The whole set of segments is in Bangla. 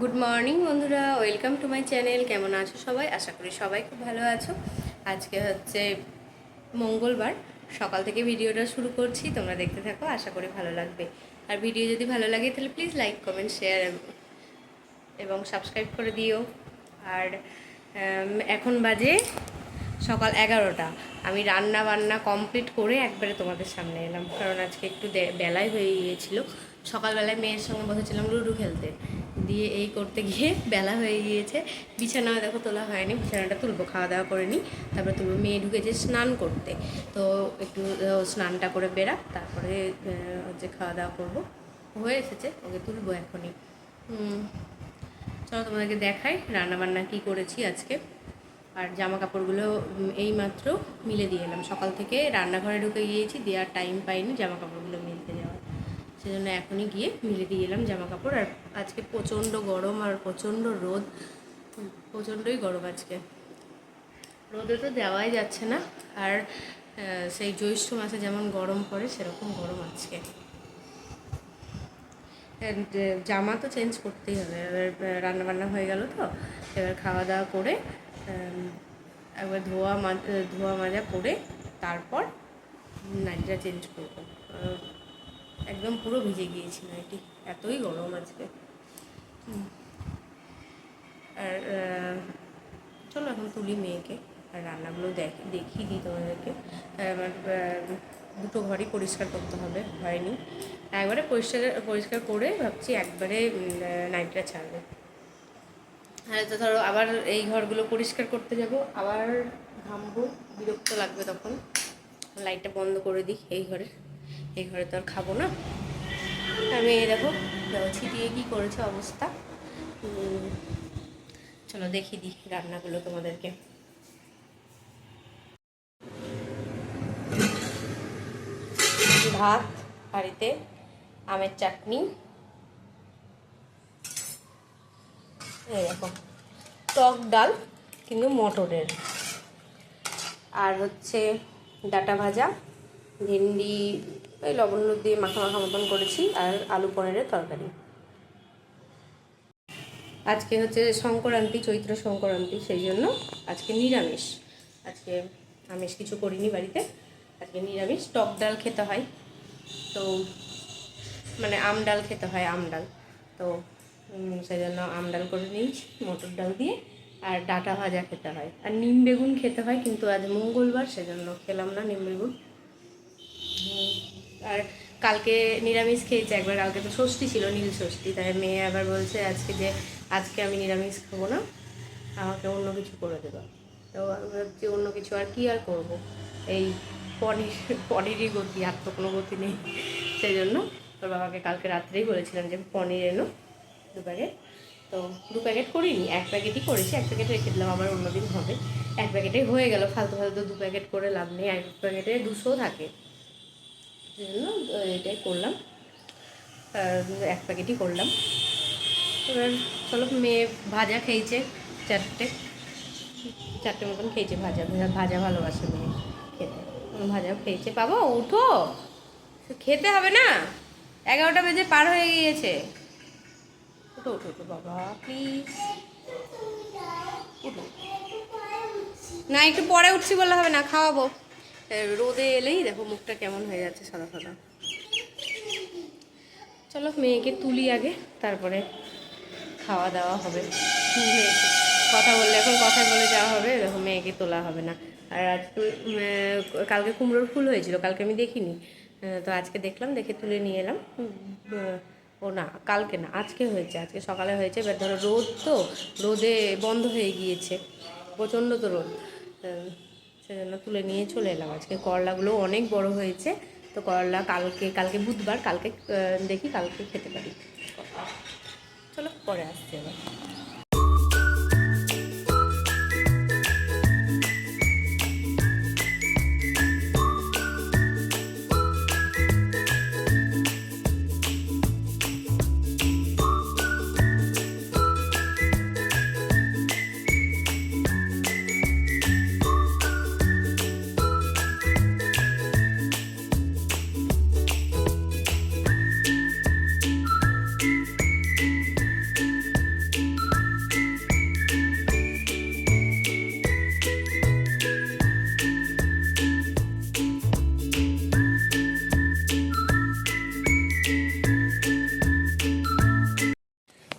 গুড মর্নিং বন্ধুরা, ওয়েলকাম টু মাই চ্যানেল। কেমন আছো সবাই? আশা করি সবাই খুব ভালো আছো। আজকে হচ্ছে মঙ্গলবার, সকাল থেকে ভিডিওটা শুরু করছি, তোমরা দেখতে থাকো, আশা করি ভালো লাগবে। আর ভিডিও যদি ভালো লাগে তাহলে প্লিজ লাইক, কমেন্ট, শেয়ার এবং সাবস্ক্রাইব করে দিও। আর এখন বাজে সকাল 11টা। আমি রান্না বান্না কমপ্লিট করে একবারে তোমাদের সামনে এলাম, কারণ আজকে একটু বেলায় হয়ে গিয়েছিল। সকালবেলায় মেয়ের সঙ্গে বসেছিলাম লুডো খেলতে, দিয়ে এই করতে গিয়ে বেলা হয়ে গিয়েছে। বিছানা দেখো তোলা হয়নি, বিছানাটা তুলবো, খাওয়া দাওয়া করে নিই, তারপরে তুলবো। মেয়ে ঢুকেছে স্নান করতে, তো একটু স্নানটা করে বেরা, তারপরে হচ্ছে খাওয়া দাওয়া করবো। হয়ে এসেছে, ওকে তুলবো এখনই। চলো তোমাদেরকে দেখাই রান্নাবান্না কী করেছি আজকে। আর জামা কাপড়গুলো এইমাত্র মিলে দিয়ে এলাম। সকাল থেকে রান্নাঘরে ঢুকে গিয়েছি, দেওয়ার টাইম পাইনি জামা কাপড়গুলো মিলতে যাওয়ার, সেজন্য এখনই গিয়ে মিলে দিয়ে এলাম জামা কাপড়। আর আজকে প্রচণ্ড গরম আর প্রচণ্ড রোদ, প্রচণ্ডই গরম আজকে। রোদে তো দেওয়াই যাচ্ছে না, আর সেই জ্যৈষ্ঠ মাসে যেমন গরম পড়ে সেরকম গরম আজকে। জামা তো চেঞ্জ করতেই হবে, এবার রান্নাবান্না হয়ে গেল, তো এবার খাওয়া দাওয়া করে একবার ধোয়া মাজা করে তারপর নাইটিটা চেঞ্জ করবো। একদম পুরো ভিজে গিয়েছি নাইটি, এতই গরম আজকে। আর চলো এখন তুলি মেয়েকে, আর রান্নাগুলো দেখিয়ে দিই তোমাদেরকে। আমার দুটো ঘরই পরিষ্কার করতে হবে, হয়নি। একবারে পরিষ্কার করে ভাবছি একবারে নাইটটা ছাড়বো। আর তো ধরো আবার এই ঘরগুলো পরিষ্কার করতে যাব, আবার ঘামবো, বিরক্ত লাগবে তখন। লাইটটা বন্ধ করে দিই এই ঘরে তো আর খাবো না। আমি এই দেখো ছিটিয়ে কী করেছে অবস্থা। চলো দেখিয়ে দিই রান্নাগুলো তোমাদেরকে। ভাত হাঁড়িতে, আমের চাটনি, এই দেখো টক ডাল কিন্তু মটরের, আর হচ্ছে ডাঁটা ভাজা, ভেন্ডি ওই লবণ দিয়ে মাখা মাখা মতন করেছি, আর আলু পনিরের তরকারি। আজকে হচ্ছে সংক্রান্তি, চৈত্র সংক্রান্তি, সেই জন্য আজকে নিরামিষ। আজকে আমিষ কিছু করিনি বাড়িতে, আজকে নিরামিষ। টক ডাল খেতে হয়, তো মানে আম ডাল খেতে হয়, আম ডাল, তো সেই জন্য আম ডাল করে নিয়েছি মটর ডাল দিয়ে। আর ডাঁটা ভাজা খেতে হয়, আর নিম বেগুন খেতে হয়, কিন্তু আজ মঙ্গলবার সেজন্য খেলাম না নিম বেগুন। আর কালকে নিরামিষ খেয়েছে একবার, কালকে তো ষষ্ঠী ছিল, নীল ষষ্ঠী, তাই মেয়ে আবার বলছে আজকে আমি নিরামিষ খাবো না, আমাকে অন্য কিছু করে দেবো। তো আমি ভাবছি অন্য কিছু আর কি আর করবো, এই পনিরই গতি, আর তো কোনো গতি নেই। সেই জন্য তোর বাবাকে কালকে রাত্রেই বলেছিলাম যে পনির এনো 2 প্যাকেট। তো 2 প্যাকেট করিনি, 1 প্যাকেটই করেছি, 1 প্যাকেট রেখে দিলাম, আবার অন্যদিন হবে। 1 প্যাকেটেই হয়ে গেল, ফালতু 2 প্যাকেট করে লাভ নেই, 1 প্যাকেটে 200 থাকে, সেই জন্য এটাই করলাম, 1 প্যাকেটই করলাম। এবার চলো, মেয়ে ভাজা খেয়েছে 4টে মতন খেয়েছে, ভাজা ভালোবাসে মেয়ে খেতে, ভাজাও খেয়েছে। বাবা উঠো, খেতে হবে না, 11টা বেজে পার হয়ে গিয়েছে। উঠো উঠো উঠো বাবা প্লিজ, উঠো না, একটু পরে উঠছি বললে হবে না, খাওয়াবো। রোদে এলেই দেখো মুখটা কেমন হয়ে যাচ্ছে, সাদা সাদা। চলো মেয়েকে তুলি আগে, তারপরে খাওয়া দাওয়া হবে। কথা বললে এখন কথায় বলে যাওয়া হবে, দেখো মেয়েকে তোলা হবে না। আর আজকে কালকে কুমড়োর ফুল হয়েছিল, কালকে আমি দেখিনি, তো আজকে দেখলাম, দেখে তুলে নিয়ে এলাম। ও না, কালকে না, আজকে হয়েছে, আজকে সকালে হয়েছে। এবার ধরো রোদ, তো রোদে বন্ধ হয়ে গিয়েছে, প্রচণ্ড তো রোদ, সেজন্য তুলে নিয়ে চলে এলাম। আজকে করলাগুলো অনেক বড় হয়েছে, তো করলা কালকে বুধবার, কালকে দেখি কালকে খেতে পারি। চলো পরে আসছি এবার।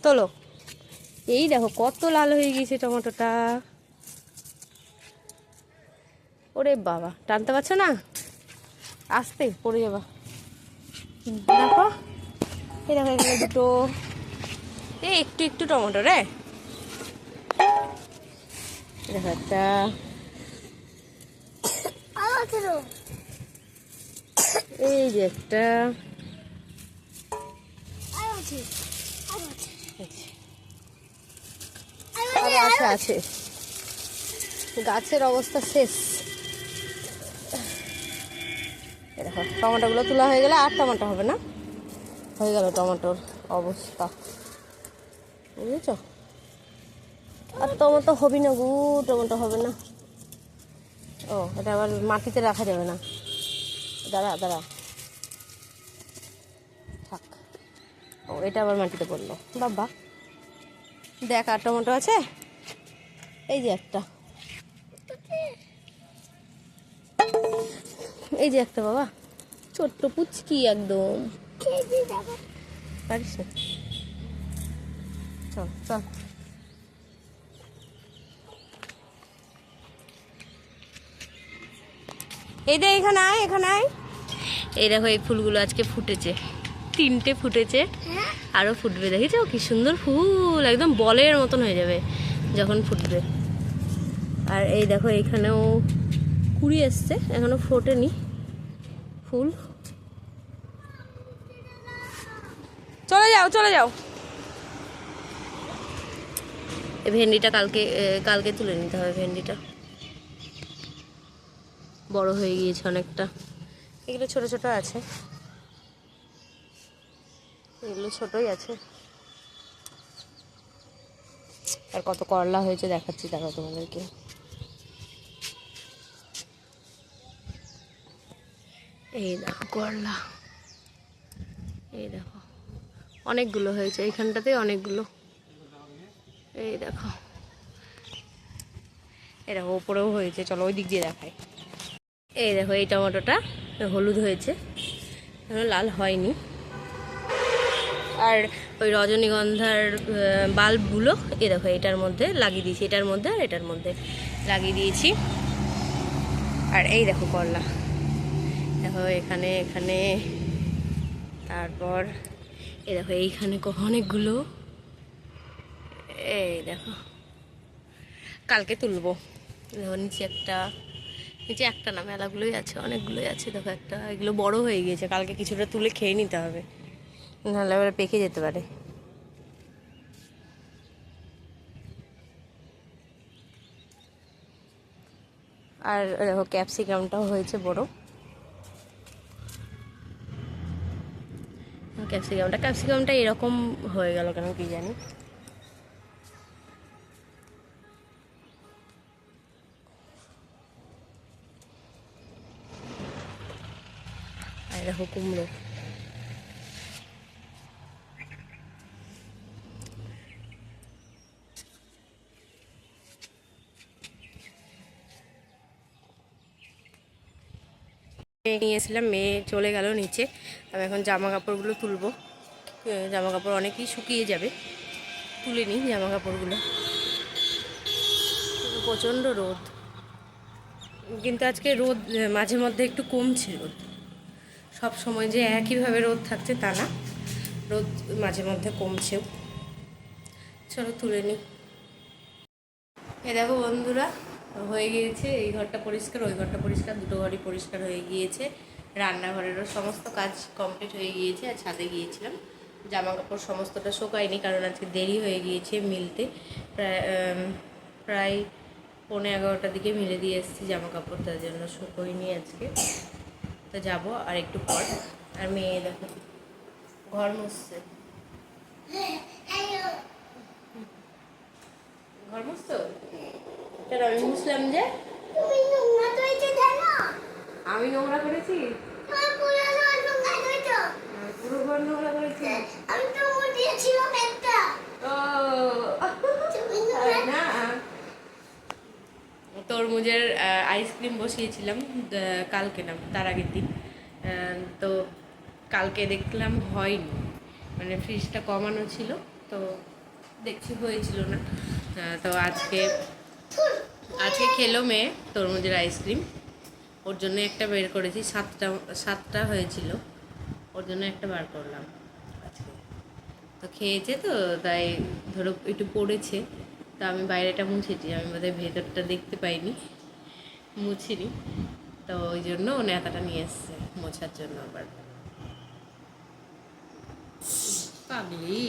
তোলো। এই দেখো কত লাল হয়ে গিয়েছে টমেটোটা। ওরে বাবা, টানতে পারছো না, আস্তে পড়ে যাবা। দেখো, এই দেখো এখানে দুটো, এই একটু একটু টমেটো রে। দেখো একটা, এই যে একটা, আছে আছে, গাছের অবস্থা শেষ। দেখো টমেটোগুলো তোলা হয়ে গেলে আর টমেটো হবে না, হয়ে গেল টমেটোর অবস্থা, বুঝেছ? আর টমেটো হবে না গো, টমেটো হবে না। ও এটা আবার মাটিতে রাখা যাবে না, দাঁড়া দাঁড়া থাক। ও এটা আবার মাটিতে পড়লো, বাবা দেখ আর টমেটো আছে, এই যে একটা, এই যে একটা বাবা, ছোট্ট পুচকি একদম, পারিস না, চল চল। এই দে এখানে আয়, এখানে আয়। এই দেখো এই ফুলগুলো আজকে ফুটেছে, 3টে ফুটেছে, আরো ফুটবে, দেখেছো কি সুন্দর ফুল, একদম বলের মতন হয়ে যাবে যখন ফুটবে। আর এই দেখো এখানেও কুড়ি এসছে, এখনো ফোটেনি ফুল। চলে যাও চলে যাও। এই ভেন্ডিটা কালকে তুলে নিতে হবে, ভেন্ডিটা বড় হয়ে গিয়েছে অনেকটা। এগুলো ছোট ছোট আছে, এগুলো ছোটই আছে। আর কত করলা হয়েছে দেখাচ্ছি, দেখো তোমাদেরকে। এই দেখো করলা, এই দেখো অনেকগুলো হয়েছে এইখানটাতে, অনেকগুলো। এই দেখো, এই দেখো ওপরেও হয়েছে, চলো ওই দিক দিয়ে দেখাই। এই দেখো এই টমেটোটা হলুদ হয়েছে, এখনো লাল হয়নি। আর ওই রজনীগন্ধার বাল্বগুলো এই দেখো এটার মধ্যে লাগিয়ে দিয়েছি, এটার মধ্যে আর এটার মধ্যে লাগিয়ে দিয়েছি। আর এই দেখো করলা, দেখো এখানে এখানে, তারপর এই দেখো এইখানে অনেকগুলো, এই দেখো কালকে তুলবো। দেখো নিচে একটা না, মেলাগুলোই আছে, অনেকগুলোই আছে। দেখো একটা, এগুলো বড় হয়ে গিয়েছে, কালকে কিছুটা তুলে খেয়ে নিতে হবে, নাহলে এবারে পেকে যেতে পারে। আর দেখো ক্যাপসিকামটাও হয়েছে বড়, ক্যাপসিকামটা এরকম হয়ে গেল কেন কি জানি। আর দেখো কুমড়ো, নিয়েছিলাম, মেয়ে চলে গেল নিচে। আমি এখন জামা কাপড়গুলো তুলবো, জামা কাপড় অনেকই শুকিয়ে যাবে, তুলে নিই জামা কাপড়গুলো। প্রচণ্ড রোদ, কিন্তু আজকে রোদ মাঝে মধ্যে একটু কমছে, রোদ সব সময় যে একইভাবে রোদ থাকছে তা না, রোদ মাঝে মধ্যে কমছেও। চলো তুলে নিই। এ দেখো বন্ধুরা, হয়ে গিয়েছে, এই ঘরটা পরিষ্কার, ওই ঘরটা পরিষ্কার, দুটো ঘরই পরিষ্কার হয়ে গিয়েছে। রান্নাঘরেরও সমস্ত কাজ কমপ্লিট হয়ে গিয়েছে। আর ছাদে গিয়েছিলাম, জামা কাপড় সমস্তটা শোকায়নি, কারণ আজকে দেরি হয়ে গিয়েছে মিলতে। প্রায় 11:15 দিকে মিলে দিয়ে এসেছি জামা কাপড়, তার জন্য শুকোয়নি আজকে। তো যাবো আর একটু পর। আর মেয়ে দেখো ঘর মুছছে, ঘর মুছতো কেন? আমি মুছলাম যে, আমি নোংরা করেছি, পুরো ঘর নোংরা করেছি। না, তরমুজের আইসক্রিম বসিয়েছিলাম কালকে, না তার আগের দিন। তো কালকে দেখলাম হয়নি, মানে ফ্রিজটা কমানো ছিল, তো দেখছি হয়েছিল না। তো আজকে আজকে খেলো মেয়ে তরমুজের আইসক্রিম। ওর জন্য একটা বের করেছি, সাতটা হয়েছিল, ওর জন্য একটা বার করলাম আজকে। তো খেয়েছে, তো তাই ধরো একটু পড়েছে, তো আমি বাইরেটা মুছেছি, আমি বোধহয় ভেতরটা দেখতে পাইনি, মুছিনি, তো ওই জন্য ও নেতাটা নিয়ে এসছে মোছার জন্য আবার। পাগলি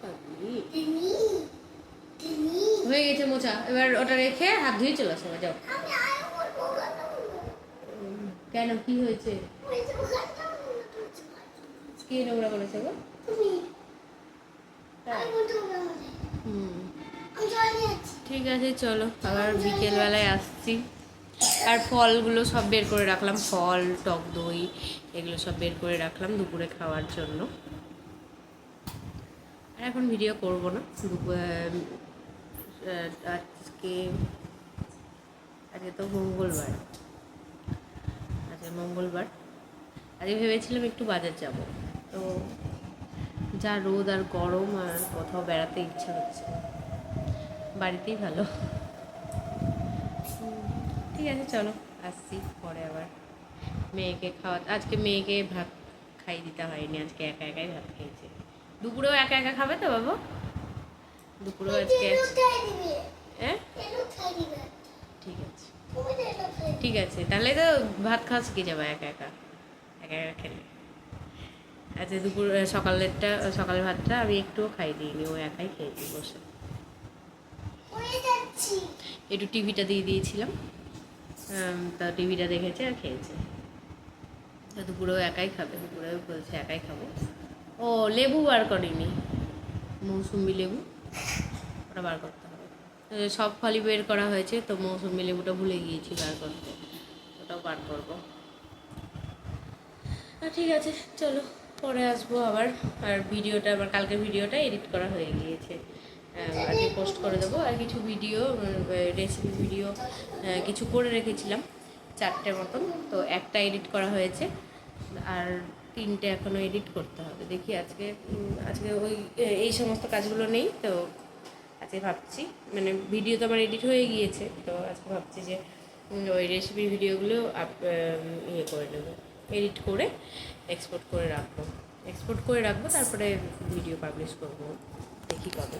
পাগলি হয়ে গেছে মোছা, এবার ওটা রেখে হাত ধুয়ে চলে আসো, যাও। কেন, কি হয়েছে? কে নোংরা করেছে গো? ঠিক আছে, চলো আবার বিকেলবেলায় আসছি। আর ফলগুলো সব বের করে রাখলাম, ফল, টক দই, এগুলো সব বের করে রাখলাম দুপুরে খাওয়ার জন্য। আর এখন ভিডিও করব না, আজকে তো মঙ্গলবার, আজকে ভেবেছিলাম একটু বাজার যাব, তো যা রোদ আর গরম, আর কোথাও বেড়াতে ইচ্ছা হচ্ছে, বাড়িতেই ভালো। ঠিক আছে, চলো আসছি পরে আবার। আজকে মেয়েকে ভাত খাইয়ে দিতে হয়নি, আজকে একা একাই ভাত খেয়েছে। দুপুরেও একা একা খাবে তো বাবু? দুপুরেও আজকে হ্যাঁ, ঠিক আছে ঠিক আছে, তাহলে তো ভাত খাওয়া শিখে যাবে একা একা খেলে। আচ্ছা, সকালের ভাতটা আমি একটুও খাই দিইনি, ও একাই খেয়েছি বসে। একটু টিভিটা দিয়ে দিয়েছিলাম, তা টিভিটা দেখেছে আর খেয়েছে। দুপুরেও একাই খাবে, দুপুরেও বলছে একাই খাবো। ও লেবু বার করিনি, মৌসুম্বি লেবু, ওটা বার করতে হবে। সব ফলই বের করা হয়েছে, তো মৌসুম্বি লেবুটা ভুলে গিয়েছি বার করতে, ওটাও বার করবো। ঠিক আছে, চলো পরে আসবো আবার। আর কালকের ভিডিওটা এডিট করা হয়ে গিয়েছে, আজকে পোস্ট করে দেবো। আর কিছু রেসিপি ভিডিও কিছু করে রেখেছিলাম, 4টে মতন, তো একটা এডিট করা হয়েছে, আর 3টে এখনও এডিট করতে হবে। দেখি আজকে ওই এই সমস্ত কাজগুলো নেই, তো আজকে ভাবছি, মানে ভিডিও তো আমার এডিট হয়ে গিয়েছে, তো আজকে ভাবছি যে ওই রেসিপির ভিডিওগুলো ইয়ে করে নেবো, এডিট করে এক্সপোর্ট করে রাখবো, তারপরে ভিডিও পাবলিশ করবো, দেখি কবে।